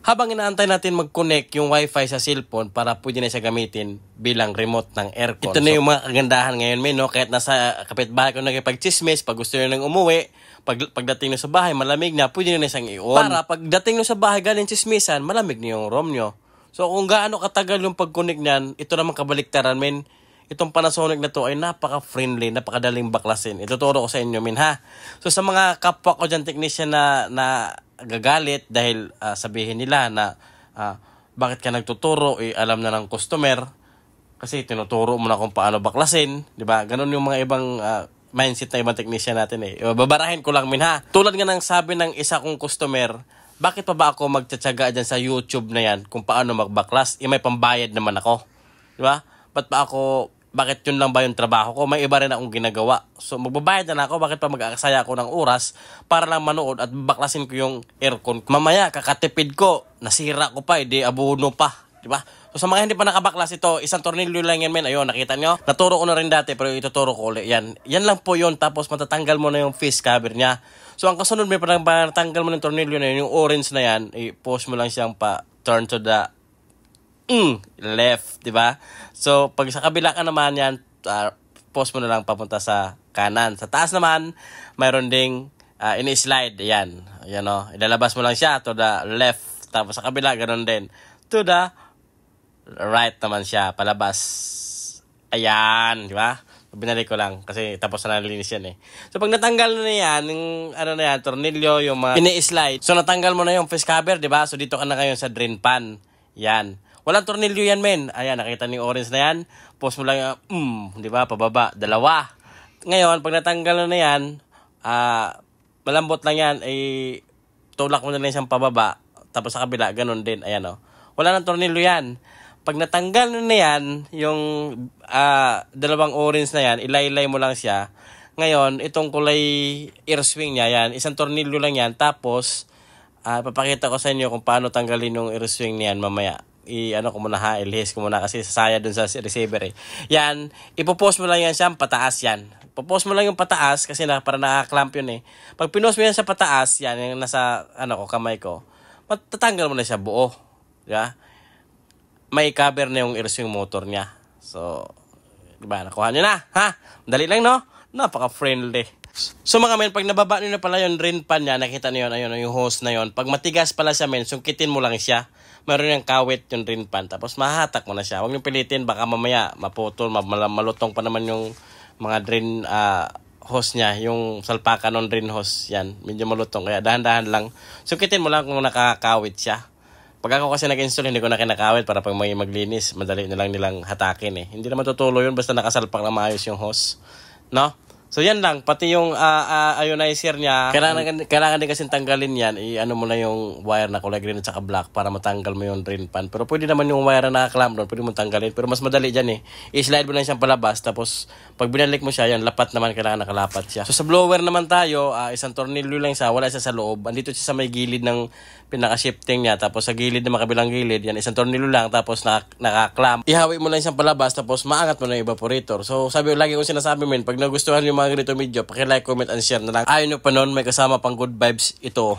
Habang inaantay natin mag-connect yung wifi sa cellphone para pwede na siya gamitin bilang remote ng aircon. Ito na yung mga kagandahan ngayon, men, no? Kahit nasa kapitbahay ko nagpag-chismis, pag gusto nyo nang umuwi, pagdating nyo sa bahay, malamig na, pwede nyo na siyang i-on. Para pagdating nyo sa bahay, galing chismisan, malamig na yung room nyo. So kung gaano katagal yung pag-connect niyan, ito naman kabaliktaran, men. Itong Panasonic na to ay napaka-friendly, napakadaling baklasin. Ituturo ko sa inyo, men, ha? So sa mga kapwa ko dyan, technician na gagalit dahil sabihin nila na bakit ka nagtuturo, alam na ng customer kasi tinuturo mo na kung paano baklasin, di ba? Ganun yung mga ibang mindset na ibang technician natin eh. Babarahin ko lang, min, ha. Tulad nga ng sabi ng isa kong customer, bakit pa ba ako magtsatsaga dyan sa YouTube na yan kung paano magbaklas? May pambayad naman ako, di ba? Bakit yun lang ba yung trabaho ko? May iba rin akong ginagawa. So, magbabayad na ako. Bakit pa mag-aksaya ako ng oras para lang manood at baklasin ko yung aircon? Mamaya, kakatipid ko. Nasira ko pa, abuno pa. Diba? So, sa mga hindi pa nakabaklas ito, isang tornilyo lang yan, men. Ayun, nakita nyo? Naturo ko na rin dati, pero ituturo ko ulit. Yan lang po yun. Tapos, matatanggal mo na yung face cover niya. So, ang kasunod, may parang natanggal mo ng tornilyo na yun, yung orange na yan, i-push mo lang siyang turn to the left, di ba? So, pag sa kabila ka naman yan, post mo na lang papunta sa kanan. Sa taas naman, mayroon ding ini-slide. Ayan, o. Ilalabas mo lang siya to the left. Tapos sa kabila, ganun din. To the right naman siya, palabas. Ayan, di ba? Binalik ko lang kasi tapos na nalinis yan eh. So, pag natanggal na yan, yung tornilyo, yung mga ini-slide. So, natanggal mo na yung face cover, di ba? So, dito ka na ngayon sa drain pan. Yan. Walang tornilyo yan, men. Ayan, nakita niyo yung orange na yan. Post mo lang yung, di ba, pababa. Dalawa. Ngayon, pag natanggal na yan, malambot lang yan, tulak mo na lang siyang pababa. Tapos sa kabila, ganun din. Ayan, o. Wala nang tornilyo yan. Pag natanggal na yan, yung dalawang orange na yan, ilaylay mo lang siya. Ngayon, itong kulay air swing niya, yan, isang tornilyo lang yan. Tapos, papakita ko sa inyo kung paano tanggalin yung air swing niyan mamaya. Ko muna ha, ilihis ko muna kasi sasaya dun sa receiver eh. Yan, ipopost mo lang yan siya, pataas yan. Ipopost mo lang yung pataas kasi para nakaklamp yun eh. Pag pinost mo yan sa pataas, yan, yung nasa, kamay ko, matatanggal mo na siya buo. Yeah? May cover na yung air swing motor niya. So, diba, nakuha nyo na, ha? Dali lang, no? Napaka-friendly. So mga men, pag nababa nyo na pala yung drain pan niya, nakita nyo yun, ayun, yung hose na yun. Pag matigas pala siya, men, sungkitin mo lang siya. Meron yung kawit yung drain pan, tapos mahatak mo na siya. Huwag nyo pilitin, baka mamaya maputol, malutong pa naman yung mga drain hose niya, yung salpakan ng drain hose, yan, medyo malutong. Kaya dahan-dahan lang, sungkitin mo lang kung nakakawit siya. Pag ako kasi nag-install, hindi ko na kinakawit para pag may maglinis, madali na lang nilang hatakin eh. Hindi naman tutulo yun, basta nakasalpak na maayos yung hose. No? So yan lang, pati yung ionizer niya, kailangan din kasi tanggalin yan, mo na yung wire na kulay green at saka black para matanggal mo yung drain pan. Pero pwede naman yung wire na nakaklamp doon, pwede mo tanggalin. Pero mas madali dyan eh. I-slide mo lang siyang palabas, tapos pag binalik mo siya, yan, lapat naman, kailangan nakalapat siya. So sa blower naman tayo, isang tornilyo lang siya, wala siya sa loob. Andito siya sa may gilid ng pinaka-shifting niya, tapos sa gilid ng makabilang gilid, yan, isang tornilyo lang, tapos nakaklamp. Ihawi mo lang siyang palabas, tapos maangat mo na yung evaporator. So lagi kong sinasabi, men, pag nagustuhan yung mga ganito video, paki-like, comment, and share na lang. Ayaw nyo pa nun, may kasama pang good vibes ito.